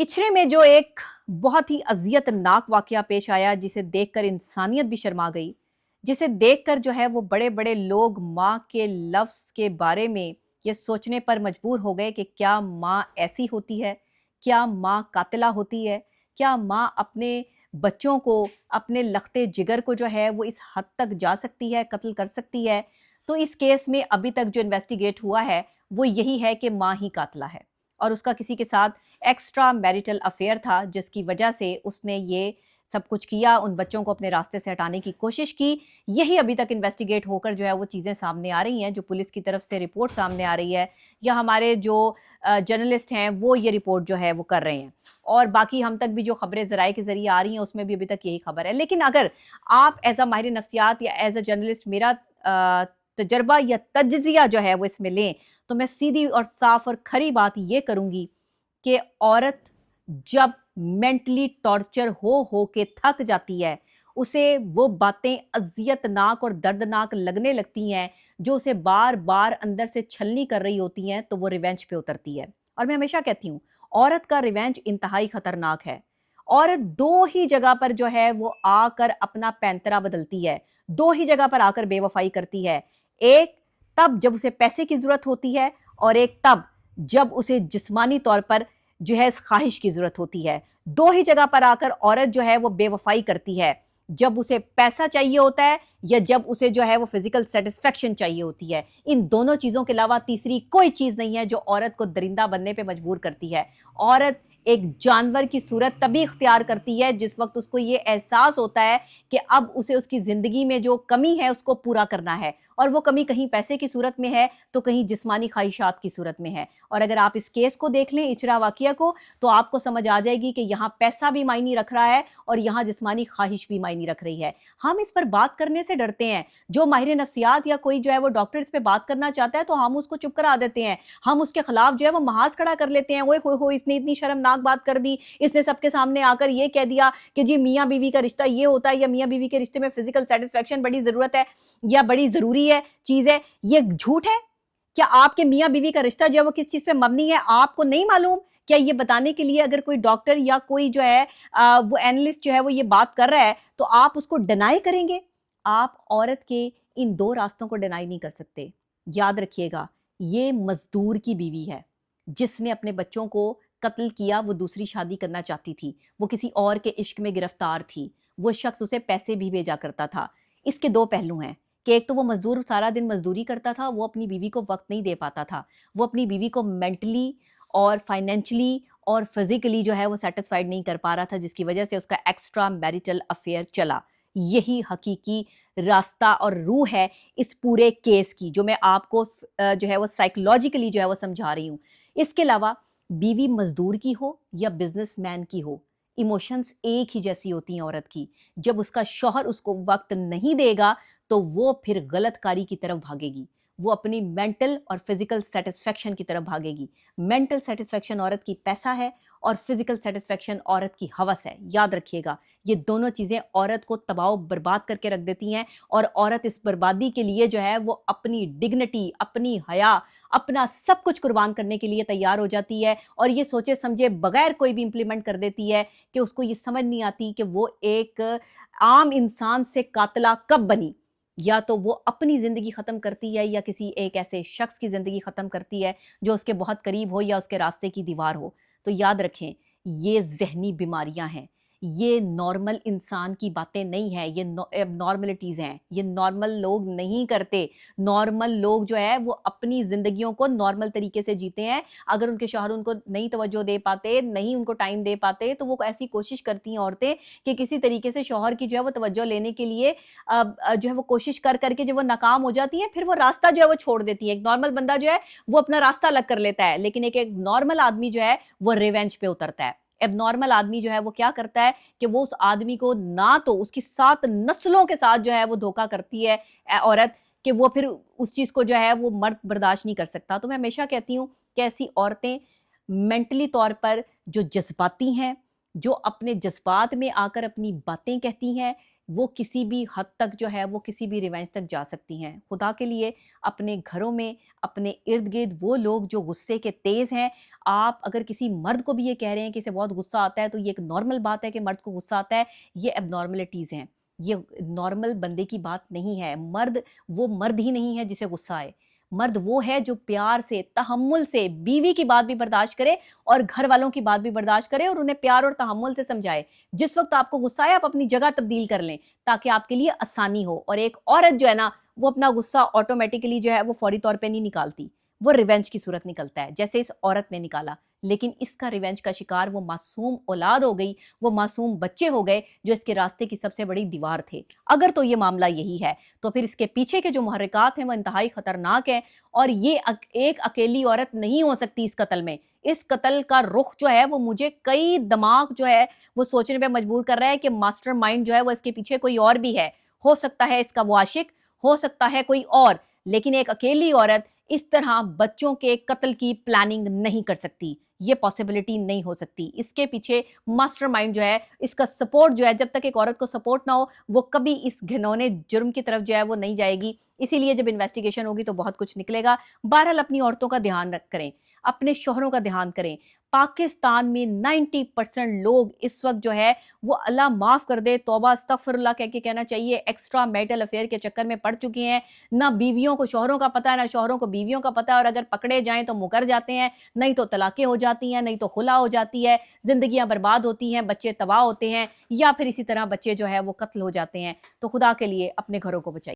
इचरे में जो एक बहुत ही अज़ियतनाक वाक़या पेश आया, जिसे देखकर इंसानियत भी शर्मा गई, जिसे देखकर जो है वो बड़े-बड़े लोग माँ के लफ्ज़ के बारे में ये सोचने पर मजबूर हो गए कि क्या माँ ऐसी होती है? क्या माँ कातिला होती है? क्या माँ अपने बच्चों को, अपने लख़्ते जिगर को जो है वो इस हद तक जा सकती है, कत्ल कर सकती है? तो इस केस में अभी तक जो इन्वेस्टिगेट हुआ है, वो यही है कि माँ ही कातिला है और उसका किसी के साथ एक्स्ट्रा मैरिटल अफेयर था, जिसकी वजह से उसने ये सब कुछ किया, उन बच्चों को अपने रास्ते से हटाने की कोशिश की। यही अभी तक इन्वेस्टिगेट होकर जो है वो चीज़ें सामने आ रही हैं, जो पुलिस की तरफ से रिपोर्ट सामने आ रही है, या हमारे जो जर्नलिस्ट हैं वो ये रिपोर्ट जो है वो कर रहे हैं। और बाकी हम तक भी जो खबरें ज़राए के ज़रिए आ रही हैं, उसमें भी अभी तक यही खबर है। लेकिन अगर आप एज़ अ माहिर नफ्सियात या एज़ अ जर्नलिस्ट मेरा तजर्बा या तज्ज़िया जो है वो इसमें लें, तो मैं सीधी और साफ और खरी बात ये करूँगी कि औरत जब मेंटली टॉर्चर हो के थक जाती है, उसे वो बातें अज़ियतनाक और दर्दनाक लगने लगती हैं, जो उसे बार-बार अंदर से छलनी कर रही होती हैं, तो वो रिवेंज पे उतरती है। और मैं हमेशा कहती हूँ, औरत का रिवेंज इंतहाई खतरनाक है। औरत 2 ही जगह पर जो है वो आकर अपना पैंतरा बदलती है, 2 ही जगह पर आकर बेवफ़ाई करती है। एक तब जब उसे पैसे की ज़रूरत होती है, और एक तब जब उसे जिस्मानी तौर पर जो है इस ख्वाहिश की ज़रूरत होती है। 2 ही जगह पर आकर औरत जो है वो बेवफ़ाई करती है, जब उसे पैसा चाहिए होता है या जब उसे जो है वो फ़िज़िकल सैटिस्फैक्शन चाहिए होती है। इन दोनों चीज़ों के अलावा तीसरी कोई चीज़ नहीं है जो औरत को दरिंदा बनने पे मजबूर करती है। औरत एक जानवर की सूरत तभी इख्तियार करती है जिस वक़्त उसको ये एहसास होता है कि अब उसे उसकी ज़िंदगी में जो कमी है उसको पूरा करना है, और वो कमी कहीं पैसे की सूरत में है, तो कहीं जिस्मानी ख्वाहिशात की सूरत में है। और अगर आप इस केस को देख लें, इचरा वाक़िया को, तो आपको समझ आ जाएगी कि यहाँ पैसा भी मायने रख रहा है और यहाँ जिस्मानी ख्वाहिश भी मायने रख रही है। हम इस पर बात करने से डरते हैं। जो माहिर नफ्सियात या कोई जो है वो डॉक्टर इस पे बात करना चाहता है, तो हम उसको चुप करा देते हैं। हम उसके खिलाफ जो है वो महाज खड़ा कर लेते हैं, ओए होए होए इसने इतनी शर्मनाक बात कर दी, इसने सबके सामने आकर ये कह दिया कि जी मियाँ बीवी का रिश्ता ये होता है, या मियाँ बीवी के रिश्ते में फिजिकल सेटिस्फेक्शन बड़ी ज़रूरत है या बड़ी ज़रूरी है चीज़ है। ये झूठ है। क्या आपके मियाँ बीवी का रिश्ता जो है वो किस चीज़ पे मबनी है, आपको नहीं मालूम? क्या ये बताने के लिए अगर कोई डॉक्टर या कोई जो है वो एनालिस्ट जो है वो ये बात कर रहा है, तो आप उसको डिनाई करेंगे? आप औरत के इन 2 रास्तों को डिनाई नहीं कर सकते। याद रखिएगा, ये मज़दूर की बीवी है, जिसने अपने बच्चों को कत्ल किया। वो दूसरी शादी करना चाहती थी, वो किसी और के इश्क में गिरफ्तार थी, वो शख्स उसे पैसे भी भेजा करता था। इसके 2 पहलू हैं कि एक तो वो मज़दूर सारा दिन मज़दूरी करता था, वो अपनी बीवी को वक़्त नहीं दे पाता था। वो अपनी बीवी को मेंटली और फाइनेंशियली और फिज़िकली जो है वो सैटिस्फाइड नहीं कर पा रहा था, जिसकी वजह से उसका एक्स्ट्रा मैरिटल अफ़ेयर चला। यही हकीकी रास्ता और रूह है इस पूरे केस की, जो मैं आपको जो है वो साइकोलॉजिकली जो है वो समझा रही हूँ। इसके अलावा बीवी मज़दूर की हो या बिज़नेसमैन की हो, इमोशंस एक ही जैसी होती हैं औरत की। जब उसका शौहर उसको वक़्त नहीं देगा, तो वो फिर गलत कारी की तरफ भागेगी। वो अपनी मेंटल और फिजिकल सैटिस्फैक्शन की तरफ भागेगी। मेंटल सैटिस्फैक्शन औरत की पैसा है, और फिजिकल सैटिस्फैक्शन औरत की हवस है। याद रखिएगा, ये दोनों चीज़ें औरत को तबाह बर्बाद करके रख देती हैं, और औरत इस बर्बादी के लिए जो है वो अपनी डिग्निटी, अपनी हया, अपना सब कुछ कुर्बान करने के लिए तैयार हो जाती है, और ये सोचे समझे बगैर कोई भी इंप्लीमेंट कर देती है कि उसको ये समझ नहीं आती कि वो एक आम इंसान से कातिला कब बनी। या तो वो अपनी ज़िंदगी ख़त्म करती है, या किसी एक ऐसे शख्स की ज़िंदगी ख़त्म करती है जो उसके बहुत करीब हो या उसके रास्ते की दीवार हो। तो याद रखें, ये ज़हनी बीमारियां हैं, ये नॉर्मल इंसान की बातें नहीं हैं, ये एबनॉर्मलिटीज़ हैं। ये नॉर्मल लोग नहीं करते। नॉर्मल लोग जो है वो अपनी ज़िंदगियों को नॉर्मल तरीके से जीते हैं। अगर उनके शौहर उनको नहीं तवज्जो दे पाते, नहीं उनको टाइम दे पाते, तो वो ऐसी कोशिश करती हैं औरतें कि किसी तरीके से शौहर की जो है वो तवज्जो लेने के लिए जो है वो कोशिश कर करके जब वो नाकाम हो जाती है, फिर वो रास्ता जो है वो छोड़ देती है। एक नॉर्मल बंदा जो है वो अपना रास्ता अलग कर लेता है, लेकिन एक एक नॉर्मल आदमी जो है वो रिवेंज पे उतरता है। एबनॉर्मल आदमी जो है वो क्या करता है कि वो उस आदमी को, ना तो उसकी 7 नस्लों के साथ जो है वो धोखा करती है औरत, कि वो फिर उस चीज़ को जो है वो मर्द बर्दाश्त नहीं कर सकता। तो मैं हमेशा कहती हूँ कि ऐसी औरतें मेंटली तौर पर जो जज़्बाती हैं, जो अपने जज़्बात में आकर अपनी बातें कहती हैं, وہ کسی بھی حد تک جو ہے وہ کسی بھی ریونج تک جا سکتی ہیں۔ خدا کے لیے اپنے گھروں میں اپنے ارد گرد وہ لوگ جو غصے کے تیز ہیں، آپ اگر کسی مرد کو بھی یہ کہہ رہے ہیں کہ اسے بہت غصہ آتا ہے تو یہ ایک نارمل بات ہے کہ مرد کو غصہ آتا ہے، یہ اب نارملٹیز ہیں، یہ نارمل بندے کی بات نہیں ہے۔ مرد وہ مرد ہی نہیں ہے جسے غصہ آئے، مرد وہ ہے جو پیار سے تحمل سے بیوی کی بات بھی برداشت کرے اور گھر والوں کی بات بھی برداشت کرے اور انہیں پیار اور تحمل سے سمجھائے۔ جس وقت آپ کو غصہ آئے آپ اپنی جگہ تبدیل کر لیں تاکہ آپ کے لیے آسانی ہو۔ اور ایک عورت جو ہے نا وہ اپنا غصہ آٹومیٹیکلی جو ہے وہ فوری طور پہ نہیں نکالتی، وہ ریونج کی صورت نکلتا ہے جیسے اس عورت نے نکالا، لیکن اس کا ریونج کا شکار وہ معصوم اولاد ہو گئی، وہ معصوم بچے ہو گئے جو اس کے راستے کی سب سے بڑی دیوار تھے۔ اگر تو یہ معاملہ یہی ہے تو پھر اس کے پیچھے کے جو محرکات ہیں وہ انتہائی خطرناک ہیں، اور یہ ایک اکیلی عورت نہیں ہو سکتی اس قتل میں۔ اس قتل کا رخ جو ہے وہ مجھے کئی دماغ جو ہے وہ سوچنے پہ مجبور کر رہا ہے کہ ماسٹر مائنڈ جو ہے وہ اس کے پیچھے کوئی اور بھی ہے، ہو سکتا ہے اس کا وہ عاشق، ہو سکتا ہے کوئی اور، لیکن ایک اکیلی عورت اس طرح بچوں کے قتل کی پلاننگ نہیں کر سکتی، یہ پاسبلٹی نہیں ہو سکتی۔ اس کے پیچھے ماسٹر مائنڈ جو ہے، اس کا سپورٹ جو ہے، جب تک ایک عورت کو سپورٹ نہ ہو وہ کبھی اس گھنونے جرم کی طرف جو ہے وہ نہیں جائے گی۔ اسی لیے جب انویسٹیگیشن ہوگی تو بہت کچھ نکلے گا۔ بہرحال اپنی عورتوں کا دھیان کریں، اپنے شوہروں کا دھیان کریں۔ پاکستان میں 90% لوگ اس وقت جو ہے وہ اللہ معاف کر دے، توبہ استغفر اللہ کہہ کے کہنا چاہیے، ایکسٹرا میٹل افیئر کے چکر میں پڑ چکے ہیں۔ نہ بیویوں کو شوہروں کا پتہ ہے، نہ شوہروں کو بیویوں کا پتہ ہے، اور اگر پکڑے جائیں تو مکر جاتے ہیں، نہیں تو طلاقیں ہو جاتی ہیں، نہیں تو خلا ہو جاتی ہے، زندگیاں برباد ہوتی ہیں، بچے تباہ ہوتے ہیں، یا پھر اسی طرح بچے جو ہے وہ قتل ہو جاتے ہیں۔ تو خدا کے لیے اپنے گھروں کو بچائیے۔